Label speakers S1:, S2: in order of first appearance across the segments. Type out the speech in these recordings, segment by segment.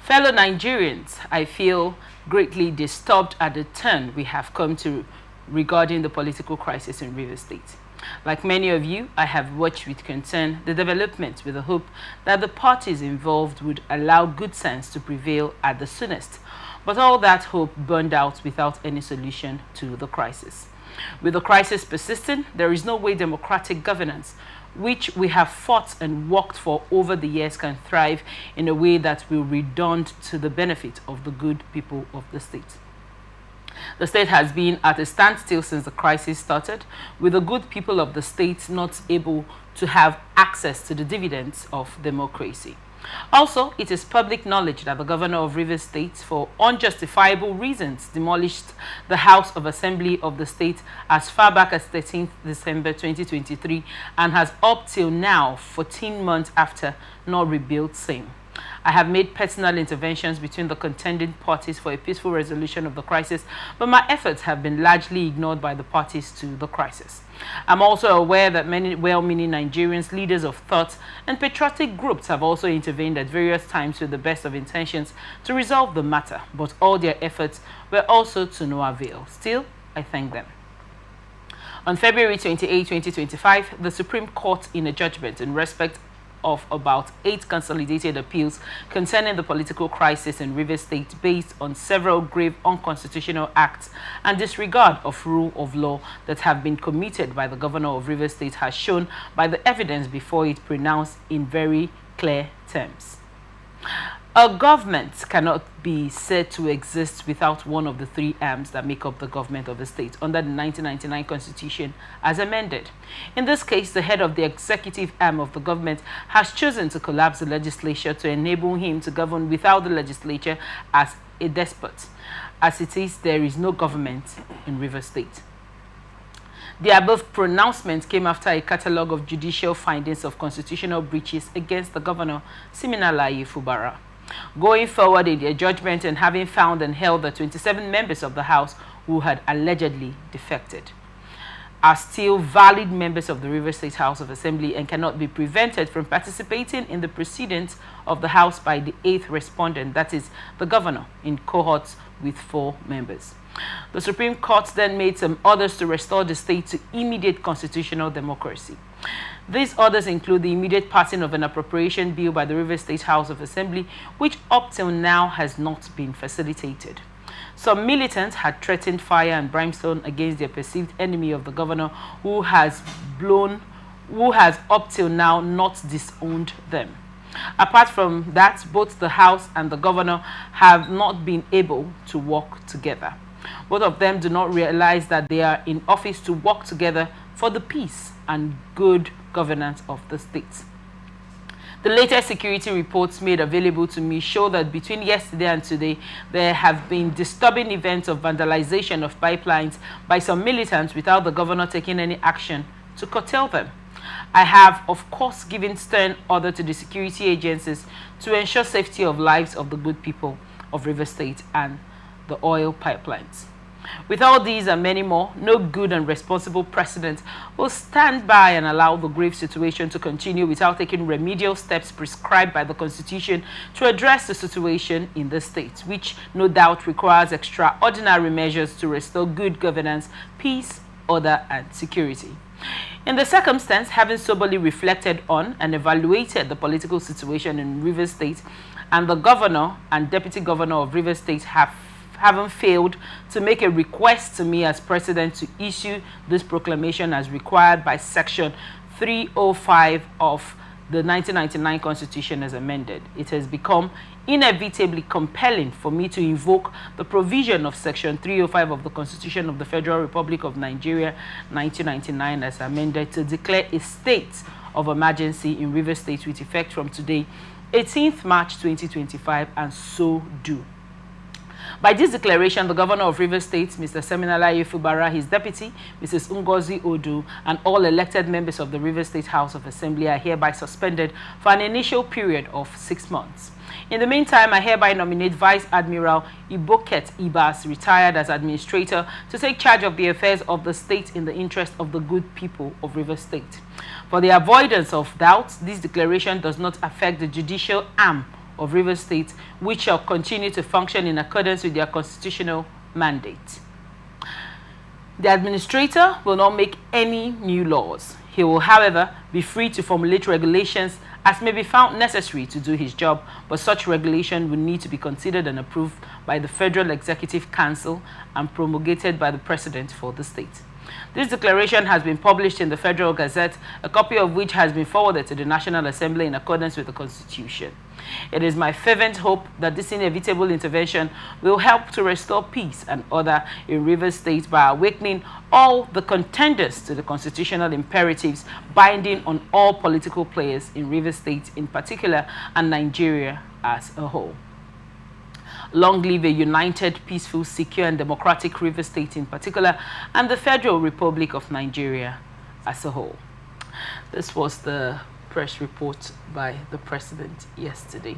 S1: Fellow Nigerians, I feel greatly disturbed at the turn we have come to regarding the political crisis in Rivers State. Like many of you, I have watched with concern the developments with the hope that the parties involved would allow good sense to prevail at the soonest. But all that hope burned out without any solution to the crisis. With the crisis persisting, there is no way democratic governance, which we have fought and worked for over the years, can thrive in a way that will redound to the benefit of the good people of the state. The state has been at a standstill since the crisis started, with the good people of the state not able to have access to the dividends of democracy. Also, it is public knowledge that the governor of Rivers State, for unjustifiable reasons, demolished the House of Assembly of the state as far back as 13th December 2023 and has up till now, 14 months after, not rebuilt same. I have made personal interventions between the contending parties for a peaceful resolution of the crisis, but my efforts have been largely ignored by the parties to the crisis. I'm also aware that many well-meaning Nigerians, leaders of thought, and patriotic groups have also intervened at various times with the best of intentions to resolve the matter, but all their efforts were also to no avail. Still, I thank them. On February 28, 2025, the Supreme Court, in a judgment in respect of about 8 consolidated appeals concerning the political crisis in Rivers State based on several grave unconstitutional acts and disregard of rule of law that have been committed by the governor of Rivers State, has shown by the evidence before it pronounced in very clear terms. A government cannot be said to exist without one of the 3 arms that make up the government of the state under the 1999 Constitution as amended. In this case, the head of the executive arm of the government has chosen to collapse the legislature to enable him to govern without the legislature as a despot. As it is, there is no government in Rivers State. The above pronouncement came after a catalogue of judicial findings of constitutional breaches against the governor, Siminalayi Fubara. Going forward in their judgment and having found and held the 27 members of the House who had allegedly defected are still valid members of the Rivers State House of Assembly and cannot be prevented from participating in the proceedings of the House by the 8th respondent, that is, the governor, in cohorts with 4 members. The Supreme Court then made some orders to restore the state to immediate constitutional democracy. These orders include the immediate passing of an appropriation bill by the Rivers State House of Assembly, which up till now has not been facilitated. Some militants had threatened fire and brimstone against their perceived enemy of the governor, who has up till now not disowned them. Apart from that, both the House and the governor have not been able to work together. Both of them do not realize that they are in office to work together for the peace and good governance of the state. The latest security reports made available to me show that between yesterday and today, there have been disturbing events of vandalization of pipelines by some militants without the governor taking any action to curtail them. I have, of course, given stern order to the security agencies to ensure safety of lives of the good people of Rivers State and the oil pipelines. With all these and many more, no good and responsible president will stand by and allow the grave situation to continue without taking remedial steps prescribed by the Constitution to address the situation in the state, which no doubt requires extraordinary measures to restore good governance, peace, order, and security. In the circumstance, having soberly reflected on and evaluated the political situation in Rivers State, and the governor and deputy governor of Rivers State haven't failed to make a request to me as president to issue this proclamation as required by section 305 of the 1999 Constitution as amended, it has become inevitably compelling for me to invoke the provision of section 305 of the Constitution of the Federal Republic of Nigeria 1999 as amended to declare a state of emergency in Rivers State with effect from today, 18th March 2025, and so do. By this declaration, the governor of Rivers State, Mr. Siminalayi Fubara, his deputy, Mrs. Ngozi Odu, and all elected members of the Rivers State House of Assembly are hereby suspended for an initial period of 6 months. In the meantime, I hereby nominate Vice Admiral Iboket Ibas, retired as administrator, to take charge of the affairs of the state in the interest of the good people of Rivers State. For the avoidance of doubt, this declaration does not affect the judicial arm of Rivers State, which shall continue to function in accordance with their constitutional mandate. The administrator will not make any new laws. He will, however, be free to formulate regulations as may be found necessary to do his job, but such regulation will need to be considered and approved by the Federal Executive Council and promulgated by the President for the state. This declaration has been published in the Federal Gazette, a copy of which has been forwarded to the National Assembly in accordance with the Constitution. It is my fervent hope that this inevitable intervention will help to restore peace and order in Rivers State by awakening all the contenders to the constitutional imperatives binding on all political players in Rivers State in particular and Nigeria as a whole. Long live a united, peaceful, secure and democratic Rivers State in particular and the Federal Republic of Nigeria as a whole. This was the press report by the President yesterday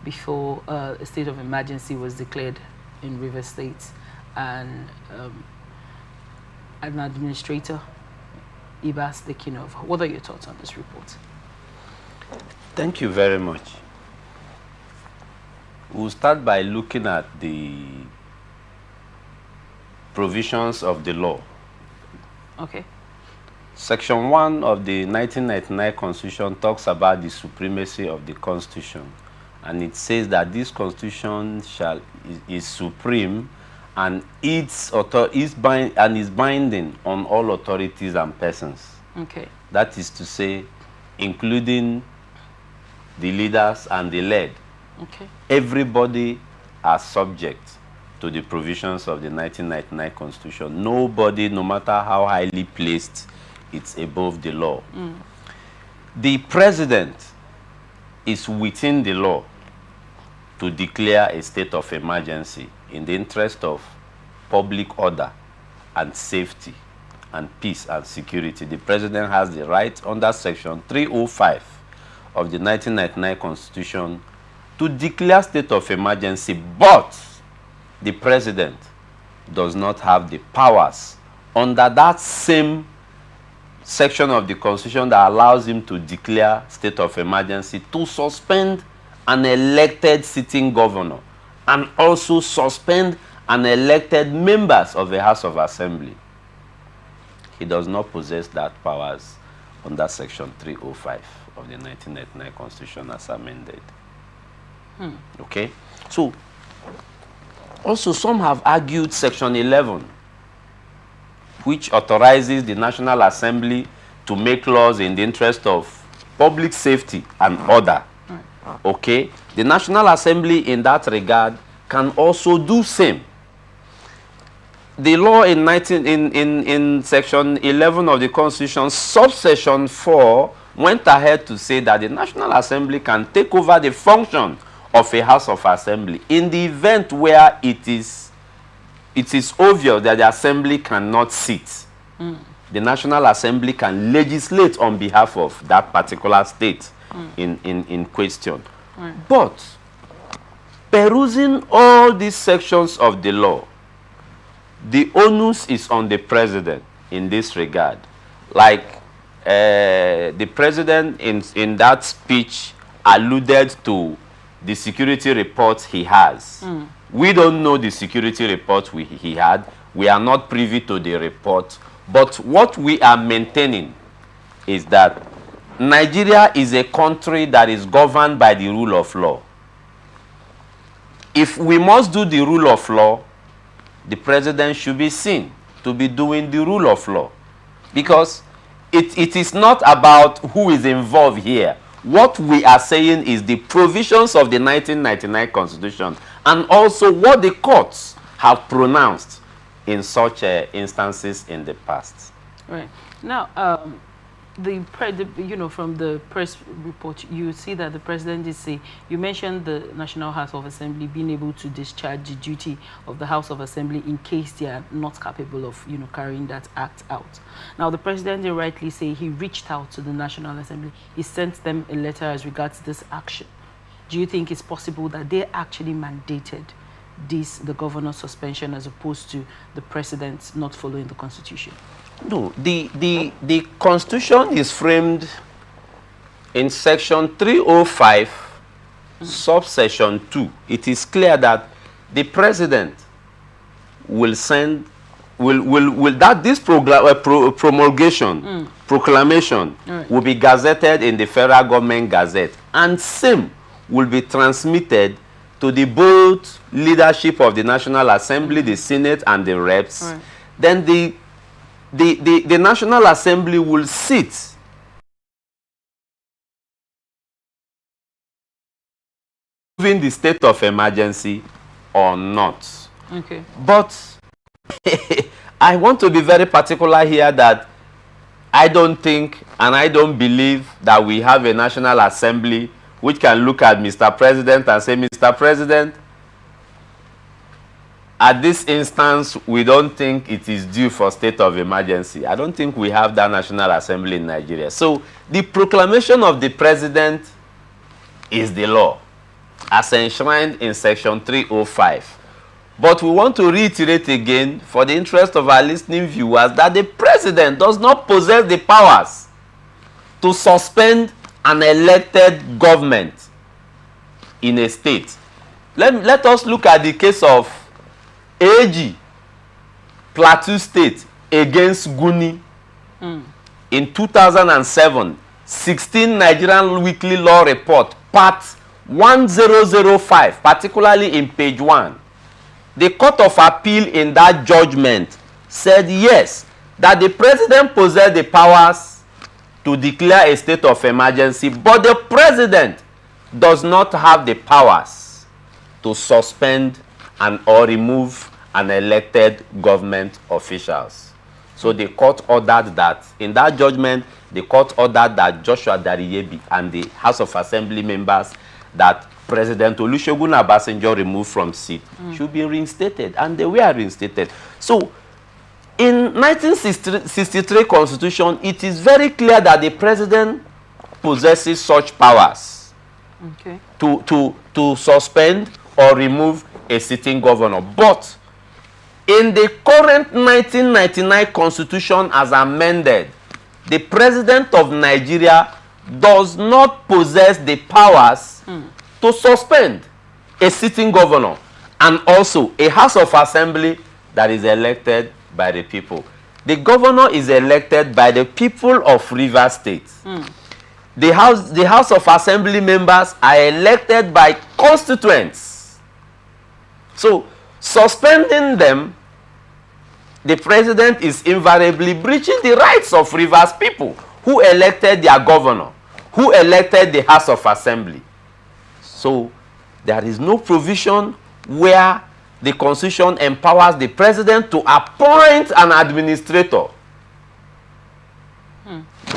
S1: before a state of emergency was declared in Rivers State, and an administrator, Ibas taking over. What are your thoughts on this report?
S2: Thank you very much. We'll start by looking at the provisions of the law.
S1: Okay.
S2: Section 1 of the 1999 Constitution talks about the supremacy of the Constitution, and it says that this Constitution is supreme and is binding on all authorities and persons.
S1: Okay.
S2: That is to say, including the leaders and the led.
S1: Okay.
S2: Everybody are subject to the provisions of the 1999 Constitution. Nobody, no matter how highly placed, it's above the law. The president is within the law to declare a state of emergency in the interest of public order and safety and peace and security. The president has the right under Section 305 of the 1999 Constitution to declare state of emergency, but the president does not have the powers under that same section of the Constitution that allows him to declare state of emergency to suspend an elected sitting governor and also suspend an elected members of the House of Assembly. He does not possess that powers under Section 305 of the 1999 Constitution as amended. Okay? So, also some have argued Section 11, which authorizes the National Assembly to make laws in the interest of public safety and order. Okay? The National Assembly in that regard can also do same. The law in Section 11 of the Constitution, subsection 4, went ahead to say that the National Assembly can take over the function of a House of Assembly in the event where it is obvious that the Assembly cannot sit. The National Assembly can legislate on behalf of that particular state in question. But perusing all these sections of the law, the onus is on the president in this regard. Like the president in that speech alluded to the security report he has. We don't know the security report he had. We are not privy to the report. But what we are maintaining is that Nigeria is a country that is governed by the rule of law. If we must do the rule of law, the president should be seen to be doing the rule of law. Because it is not about who is involved here. What we are saying is the provisions of the 1999 Constitution and also what the courts have pronounced in such instances in the past.
S1: Right. Now, from the press report, you see that the president did say, you mentioned the National House of Assembly being able to discharge the duty of the House of Assembly in case they are not capable of, carrying that act out. Now, the president did rightly say he reached out to the National Assembly. He sent them a letter as regards this action. Do you think it's possible that they actually mandated the governor's suspension as opposed to the president not following the Constitution?
S2: No, the Constitution is framed in Section 305 subsection 2, it is clear that the president will send, will that this promulgation, proclamation, will be gazetted in the Federal Government Gazette, and same will be transmitted to the both leadership of the National Assembly, the Senate, and the reps. Then the National Assembly will sit in the state of emergency or not.
S1: Okay.
S2: But I want to be very particular here that I don't think and I don't believe that we have a National Assembly which can look at Mr. President and say, Mr. President, at this instance, we don't think it is due for state of emergency. I don't think we have that National Assembly in Nigeria. So the proclamation of the president is the law, as enshrined in section 305. But we want to reiterate again, for the interest of our listening viewers, that the president does not possess the powers to suspend an elected government in a state. Let us look at the case of AG, Plateau State, against Guni. In 2007, 16 Nigerian Weekly Law Report, part 1005, particularly in page 1. The Court of Appeal in that judgment said yes, that the president possessed the powers to declare a state of emergency, but the president does not have the powers to suspend or remove an elected government officials. So the court ordered that, in that judgment, the court ordered that Joshua Dariyebi and the House of Assembly members that President Olusegun Obasanjo removed from seat should be reinstated, and they were reinstated. So in 1963 Constitution, it is very clear that the president possesses such powers to suspend or remove a sitting governor. But in the current 1999 Constitution as amended, the president of Nigeria does not possess the powers to suspend a sitting governor and also a House of Assembly that is elected by the people. The governor is elected by the people of Rivers State. The House of Assembly members are elected by constituents. So suspending them, the president is invariably breaching the rights of Rivers people who elected their governor, who elected the House of Assembly. So there is no provision where the Constitution empowers the president to appoint an administrator.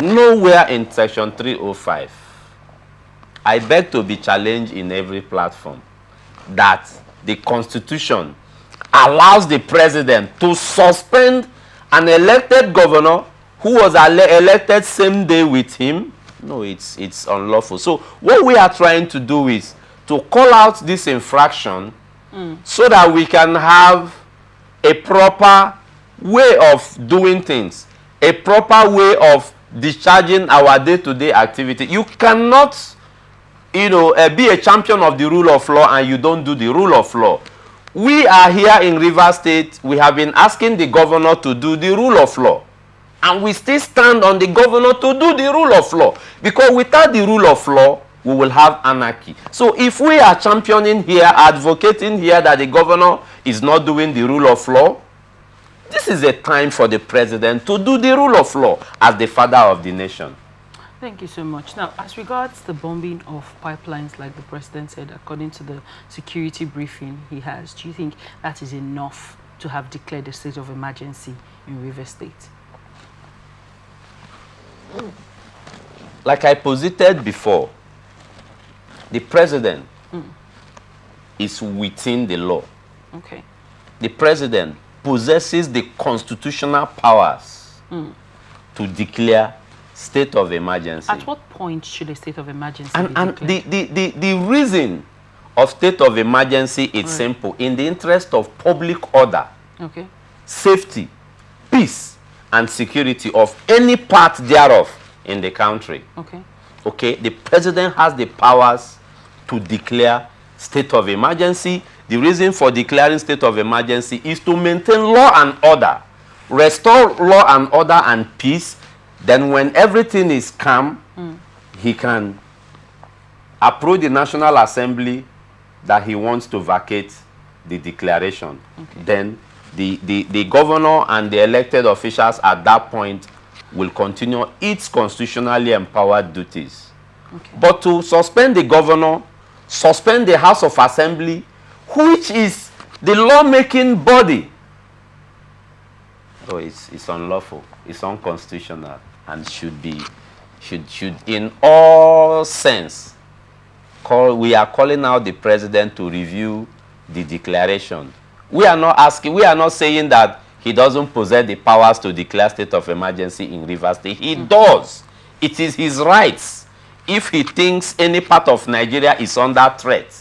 S2: Nowhere in section 305. I beg to be challenged in every platform that the Constitution allows the president to suspend an elected governor who was elected same day with him. No, it's unlawful. So what we are trying to do is to call out this infraction so that we can have a proper way of doing things, a proper way of discharging our day-to-day activity. You cannot, be a champion of the rule of law and you don't do the rule of law. We are here in Rivers State. We have been asking the governor to do the rule of law. And we still stand on the governor to do the rule of law. Because without the rule of law, we will have anarchy. So if we are championing here, advocating here that the governor is not doing the rule of law, this is a time for the president to do the rule of law as the father of the nation.
S1: Thank you so much. Now, as regards the bombing of pipelines, like the president said, according to the security briefing he has, do you think that is enough to have declared a state of emergency in Rivers State?
S2: Like I posited before, the president is within the law.
S1: Okay.
S2: The president possesses the constitutional powers to declare state of emergency.
S1: At what point should a state of emergency be
S2: and
S1: declared?
S2: the reason of state of emergency is simple. In the interest of public order, safety, peace, and security of any part thereof in the country. Okay, the president has the powers to declare state of emergency. The reason for declaring state of emergency is to maintain law and order, restore law and order and peace. Then when everything is calm, he can approach the National Assembly that he wants to vacate the declaration. Okay. Then the governor and the elected officials at that point will continue its constitutionally empowered duties. Okay. But to suspend the governor, suspend the House of Assembly, which is the lawmaking body, oh, it's unlawful, it's unconstitutional, and should in all sense we are calling out the president to review the declaration. We are not saying that he doesn't possess the powers to declare state of emergency in Rivers State. He does. It is his rights. If he thinks any part of Nigeria is under threat,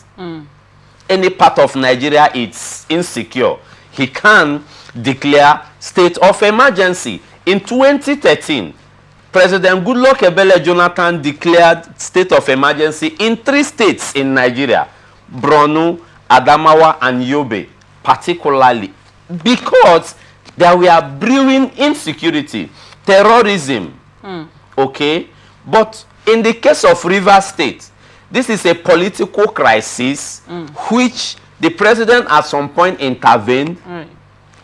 S2: any part of Nigeria is insecure, he can declare state of emergency. In 2013, President Goodluck Ebele Jonathan declared state of emergency in 3 states in Nigeria, Borno, Adamawa, and Yobe, particularly because there were brewing insecurity, terrorism, okay? But in the case of Rivers State, this is a political crisis which the president at some point intervened,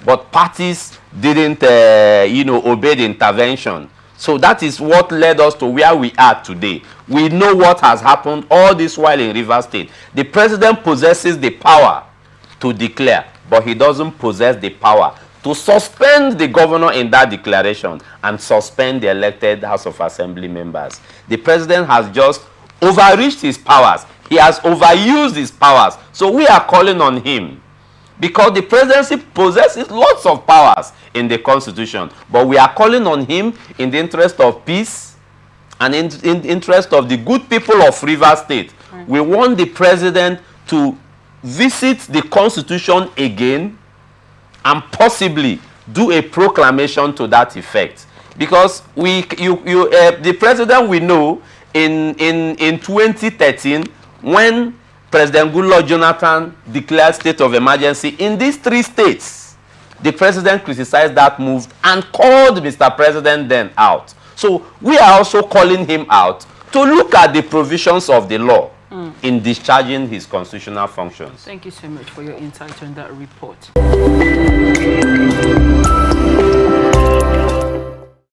S2: but parties didn't, obey the intervention. So that is what led us to where we are today. We know what has happened all this while in Rivers State. The president possesses the power to declare, but he doesn't possess the power to suspend the governor in that declaration and suspend the elected House of Assembly members. The president has just overreached his powers. He has overused his powers. So we are calling on him, because the presidency possesses lots of powers in the Constitution, but we are calling on him in the interest of peace and in the interest of the good people of Rivers State. We want the president to visit the Constitution again and possibly do a proclamation to that effect, because the president we know in 2013, when President Goodluck Jonathan declared state of emergency in these 3 states, the president criticized that move and called Mr. President then out. So we are also calling him out to look at the provisions of the law in discharging his constitutional functions.
S1: Thank you so much for your insight on that report.